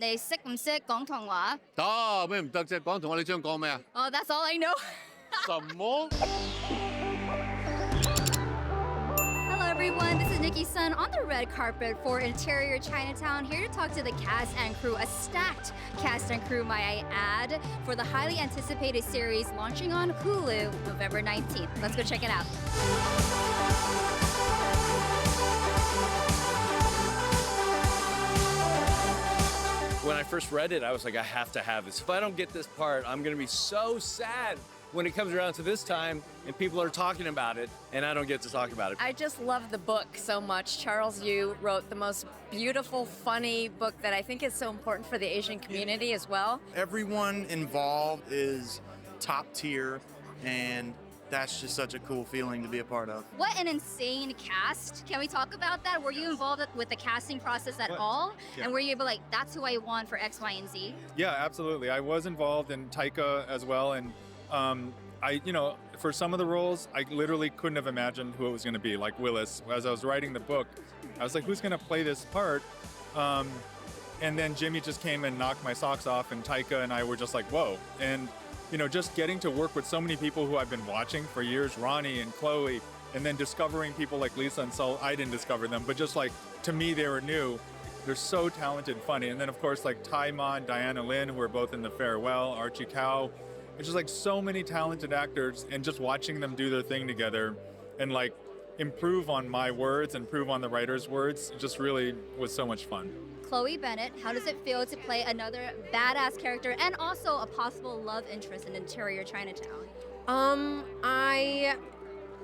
你識唔識廣東話？得咩唔得啫？講同我你想講咩啊？ Oh, that's all I know. 什麼？ Hello, everyone. This is Nicki Sun on the red carpet for Interior Chinatown, here to talk to the cast and crew, a stacked cast and crew, might I add, for the highly anticipated series launching on Hulu November 19th. Let's go check it out. When I first read it, I was like, I have to have this. If I don't get this part, I'm gonna be so sad when it comes around to this time and people are talking about it and I don't get to talk about it. I just love the book so much. Charles Yu wrote the most beautiful, funny book that I think is so important for the Asian community as well. Everyone involved is top tier, and that's just such a cool feeling to be a part of. What an insane cast. Can we talk about that? Were you involved with the casting process at all? Yeah. And were you able to, like, that's who I want for X, Y, and Z? Yeah, absolutely. I was involved in Taika as well, and for some of the roles, I literally couldn't have imagined who it was going to be. Like Willis, as I was writing the book, I was like, who's going to play this part? And then Jimmy just came and knocked my socks off, and Taika and I were just like, whoa. And just getting to work with so many people who I've been watching for years, Ronny and Chloe, and then discovering people like Lisa and Sul. I didn't discover them, but just like, to me, they were new. They're so talented and funny. And then, of course, like Tzi Ma and Diana Lynn, who are both in The Farewell, Archie Kao. It's just like so many talented actors, and just watching them do their thing together and like improve on my words, improve on the writer's words, it just really was so much fun. Chloe Bennet, how does it feel to play another badass character and also a possible love interest in Interior Chinatown?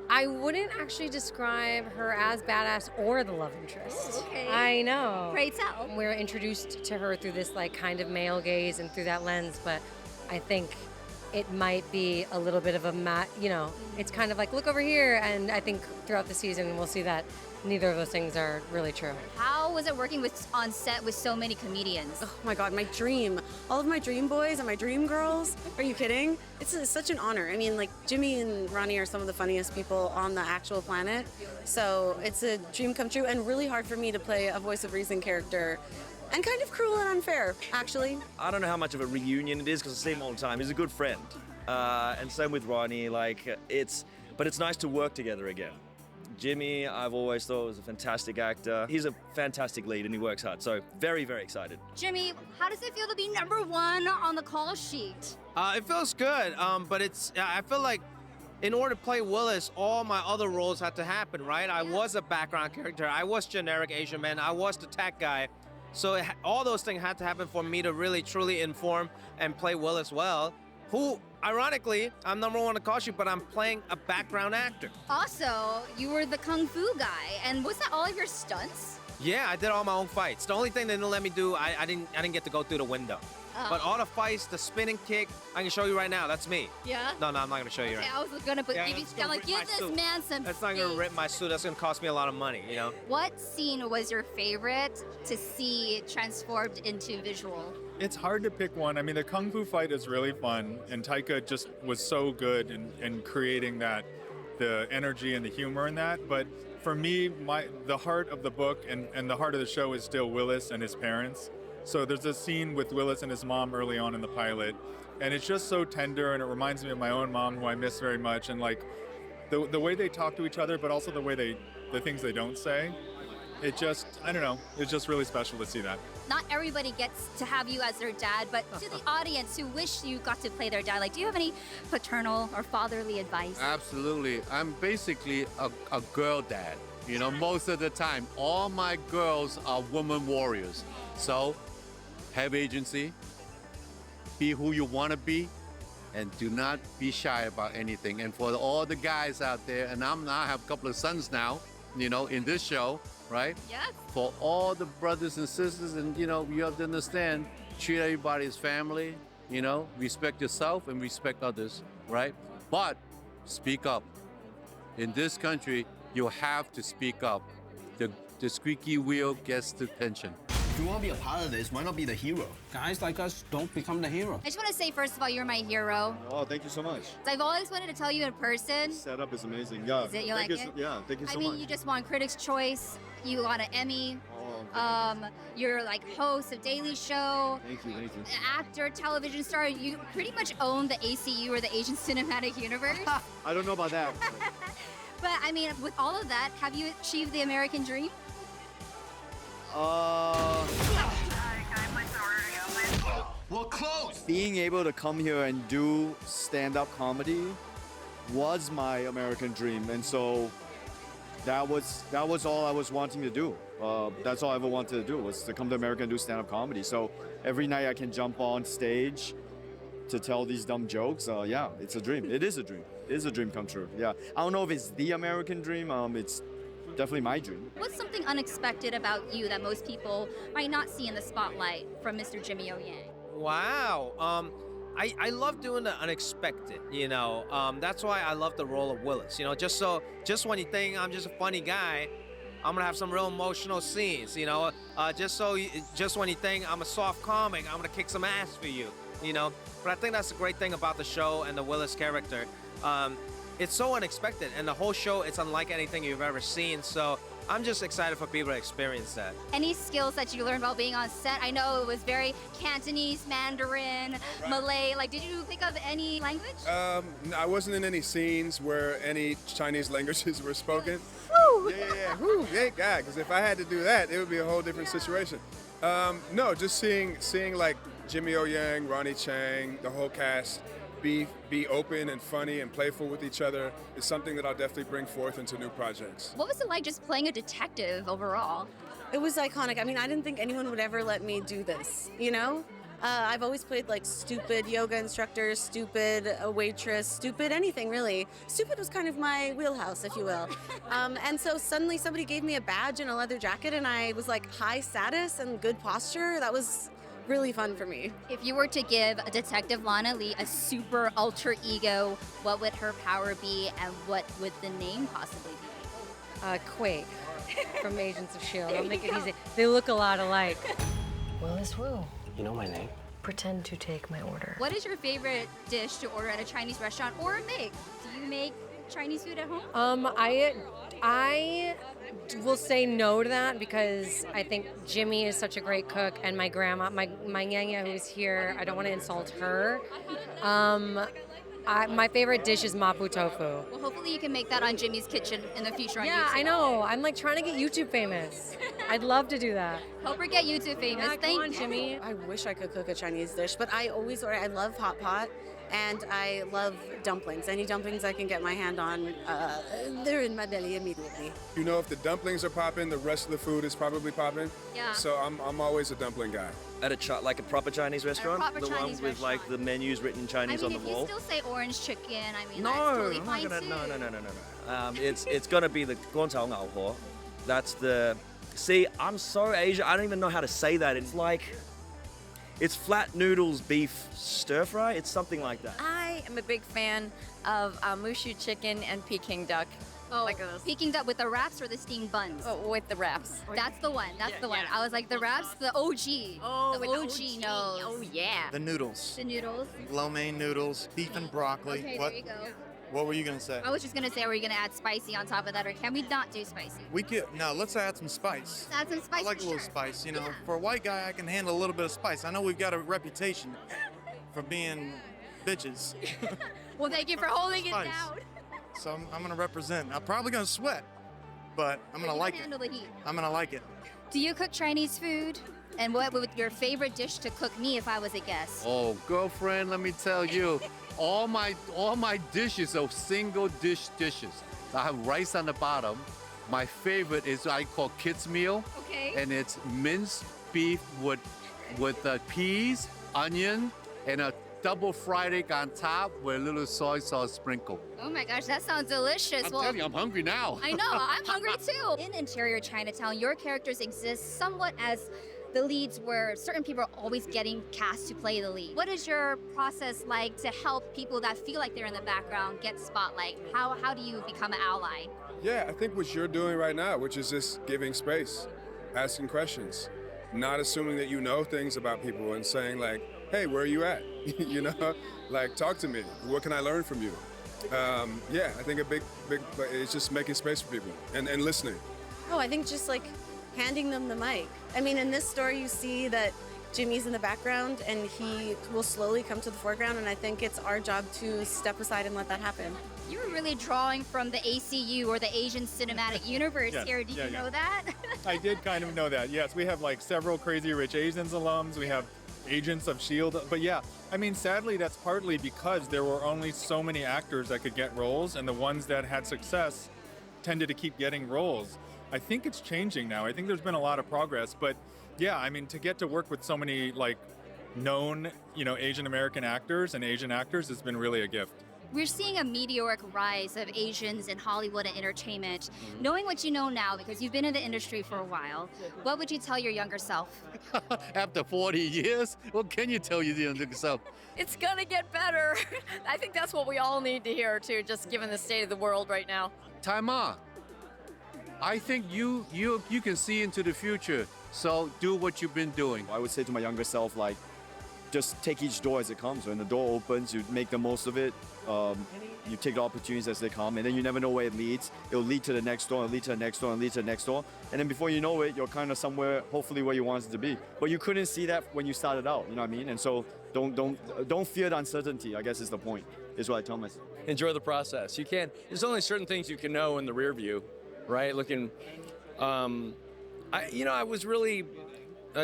I wouldn't actually describe her as badass or the love interest. Okay. I know. Pray tell. We're introduced to her through this like kind of male gaze and through that lens, but I think it might be a little bit of a it's kind of like, look over here, and I think throughout the season we'll see that neither of those things are really true. How was it working on set with so many comedians? Oh my God, my dream. All of my dream boys and my dream girls. Are you kidding? It's such an honor. I mean, like, Jimmy and Ronny are some of the funniest people on the actual planet. So it's a dream come true, and really hard for me to play a voice of reason character. And kind of cruel and unfair, actually. I don't know how much of a reunion it is because I see him all the time. He's a good friend. And same with Ronny, but it's nice to work together again. Jimmy, I've always thought was a fantastic actor. He's a fantastic lead and he works hard. So very, very excited. Jimmy, how does it feel to be #1 on the call sheet? It feels good, but I feel like in order to play Willis, all my other roles had to happen, right? I was a background character. I was generic Asian man. I was the tech guy. So all those things had to happen for me to really, truly inform and play Willis well, who, ironically, I'm #1 on the call sheet, but I'm playing a background actor. Also, you were the Kung Fu guy, and was that all of your stunts? Yeah, I did all my own fights. The only thing they didn't let me do, I didn't get to go through the window. But all the fights, the spinning kick, I can show you right now. That's me. Yeah? No, I'm not going to show you Okay, right now. I was gonna give that's this man some That's not going to rip my suit. That's going to cost me a lot of money, What scene was your favorite to see transformed into visual? It's hard to pick one. I mean, the Kung Fu fight is really fun, and Taika just was so good in creating that, the energy and the humor in that. But for me, the heart of the book and the heart of the show is still Willis and his parents. So there's a scene with Willis and his mom early on in the pilot, and it's just so tender, and it reminds me of my own mom, who I miss very much, and like the way they talk to each other, but also the things they don't say. It just, I don't know, it's just really special to see that. Not everybody gets to have you as their dad, but to the audience who wish you got to play their dad, like, do you have any paternal or fatherly advice? Absolutely. I'm basically a girl dad. Most of the time, all my girls are woman warriors. So have agency, be who you want to be, and do not be shy about anything. And for all the guys out there, and I have a couple of sons now, in this show, right? Yes. For all the brothers and sisters, and you have to understand, treat everybody as family, respect yourself and respect others, right? But speak up. In this country, you have to speak up. The squeaky wheel gets the attention. If you want to be a part of this, why not be the hero? Guys like us don't become the hero. I just want to say, first of all, you're my hero. Oh, thank you so much. I've always wanted to tell you in person. Setup is amazing. Yeah. Is it? You like it? Yeah, thank you so I mean, much. you just won Critics' Choice. You got an Emmy. Oh, You're like host of Daily Show. thank you. Actor, television star. You pretty much own the ACU, or the Asian Cinematic Universe. I don't know about that. But I mean, with all of that, have you achieved the American dream? We're close! Being able to come here and do stand-up comedy was my American dream, and so that was all I was wanting to do. That's all I ever wanted to do, was to come to America and do stand-up comedy. So every night I can jump on stage to tell these dumb jokes. Yeah, it's a dream. It is a dream. It is a dream come true. Yeah, I don't know if it's the American dream. It's definitely my dream. What's something unexpected about you that most people might not see in the spotlight from Mr. Jimmy O Yang? Wow. I love doing the unexpected, you know. That's why I love the role of Willis. You know, just when you think I'm just a funny guy, I'm gonna have some real emotional scenes, you know. Just when you think I'm a soft comic, I'm gonna kick some ass for you, you know. But I think that's the great thing about the show and the Willis character. It's so unexpected, and the whole show, it's unlike anything you've ever seen. So I'm just excited for people to experience that. Any skills that you learned while being on set? I know it was very Cantonese, Mandarin, Malay. Like, did you pick up any language? I wasn't in any scenes where any Chinese languages were spoken. Woo! Yeah. Woo, thank God, because if I had to do that, it would be a whole different situation. No, just seeing like Jimmy O Yang, Ronny Chieng, the whole cast be open and funny and playful with each other is something that I'll definitely bring forth into new projects. What was it like just playing a detective overall? It was iconic. I mean, I didn't think anyone would ever let me do this, you know? I've always played like stupid yoga instructor, stupid waitress, stupid anything really. Stupid was kind of my wheelhouse, if you will. And so suddenly somebody gave me a badge and a leather jacket, and I was like high status and good posture. That was really fun for me. If you were to give Detective Lana Lee a super alter ego, what would her power be, and what would the name possibly be? Quake from Agents of S.H.I.E.L.D. I'll make it easy. They look a lot alike. Willis Wu. You know my name? Pretend to take my order. What is your favorite dish to order at a Chinese restaurant or make? Do you make Chinese food at home? I will say no to that because I think Jimmy is such a great cook, and my grandma, my nyanya who's here, I don't want to insult her. My favorite dish is mapo tofu. Well, hopefully you can make that on Jimmy's Kitchen in the future on YouTube. Yeah, I know. I'm like trying to get YouTube famous. I'd love to do that. Hope we get YouTube famous. Yeah, Thank come on, you. Jimmy. I wish I could cook a Chinese dish, but I always order. I love hot pot, and I love dumplings. Any dumplings I can get my hand on, they're in my belly immediately. You know, if the dumplings are popping, the rest of the food is probably popping. Yeah. So I'm always a dumpling guy. At like a proper Chinese restaurant? proper the Chinese one with like the menus written in Chinese I mean, on the if wall? you still say orange chicken, I mean, No, that's totally I'm fine not gonna, too. no. It's gonna be the guancao ngao ho. That's the. See, I'm so Asian. I don't even know how to say that. It's flat noodles beef stir fry. It's something like that. I am a big fan of mushu chicken and Peking duck. Oh, Like those. Peking duck with the wraps or the steamed buns? Oh, with the wraps. That's the one. That's the one. I was like, the wraps, the OG. Oh, the with OG knows. Oh, yeah. The noodles. The noodles. Lo mein noodles, beef and broccoli. Okay, what? there you go. What were you gonna say? I was just gonna say, are we gonna add spicy on top of that, or can we not do spicy? We could no. Let's add some spice. Let's add some spice. I like for a little sure. spice. You know, Yeah. for a white guy, I can handle a little bit of spice. I know we've got a reputation for being bitches, Well, thank you for holding it Spice. down. so I'm gonna represent. I'm probably gonna sweat, but I'm But gonna you like can it. handle the heat. I'm gonna like it. Do you cook Chinese food? And what would your favorite dish to cook me if I was a guest? Oh, girlfriend, let me tell you, all my dishes are single dish dishes. I have rice on the bottom. My favorite is I call kids meal, Okay. and it's minced beef with peas, onion, and a double fried egg on top with a little soy sauce sprinkle. Oh my gosh, that sounds delicious. I'm telling you, I'm hungry now. I know, I'm hungry too. In Interior Chinatown, your characters exist somewhat as the leads where certain people are always getting cast to play the lead. What is your process like to help people that feel like they're in the background get spotlight? How do you become an ally? Yeah, I think what you're doing right now, which is just giving space, asking questions. not assuming that you know things about people and saying like, hey, where are you at? You know, like talk to me. What can I learn from you? Yeah, I think a big, it's just making space for people and listening. Oh, I think just like handing them the mic. I mean, in this story, you see that Jimmy's in the background and he will slowly come to the foreground, and I think it's our job to step aside and let that happen. You were really drawing from the ACU or the Asian Cinematic Universe Yes, here. Did you know that? I did kind of know that. Yes, we have like several Crazy Rich Asians alums. We have Agents of S.H.I.E.L.D. But yeah, I mean, sadly, that's partly because there were only so many actors that could get roles, and the ones that had success tended to keep getting roles. I think it's changing now. I think there's been a lot of progress, but yeah, I mean, to get to work with so many like known, Asian American actors and Asian actors has been really a gift. We're seeing a meteoric rise of Asians in Hollywood and entertainment. Knowing what you know now, because you've been in the industry for a while, what would you tell your younger self? After 40 years, what can you tell your younger self? It's gonna get better. I think that's what we all need to hear too, just given the state of the world right now. Tzi Ma, I think you can see into the future, so do what you've been doing. I would say to my younger self, like, just take each door as it comes. When the door opens, you make the most of it. You take the opportunities as they come, and then you never know where it leads. It'll lead to the next door, and lead to the next door, and lead to the next door. And then before you know it, you're kind of somewhere, hopefully where you wanted to be. But you couldn't see that when you started out, you know what I mean? And so don't fear the uncertainty, I guess is the point, is what I tell myself. Enjoy the process. There's only certain things you can know in the rear view, right? I was really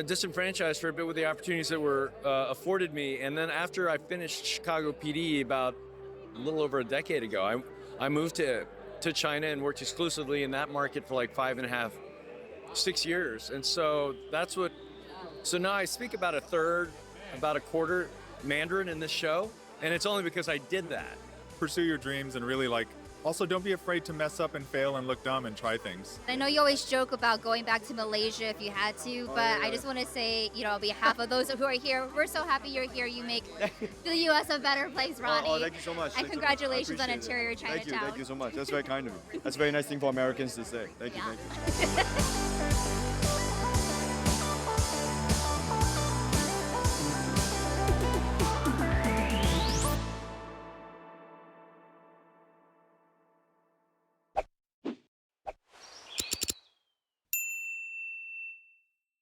disenfranchised for a bit with the opportunities that were afforded me. And then after I finished Chicago PD about a little over a decade ago, I moved to China and worked exclusively in that market for like 5.5, 6 years. And so so now I speak about about a quarter Mandarin in this show. And it's only because I did that. Pursue your dreams and really also don't be afraid to mess up and fail and look dumb and try things. I know you always joke about going back to Malaysia if you had to, but I just want to say, on behalf of those who are here, we're so happy you're here. You make the U.S. a better place, Ronny. Oh, thank you so much. And congratulations on Interior Chinatown. Thank you so much. That's very kind of you. That's a very nice thing for Americans to say. Thank you.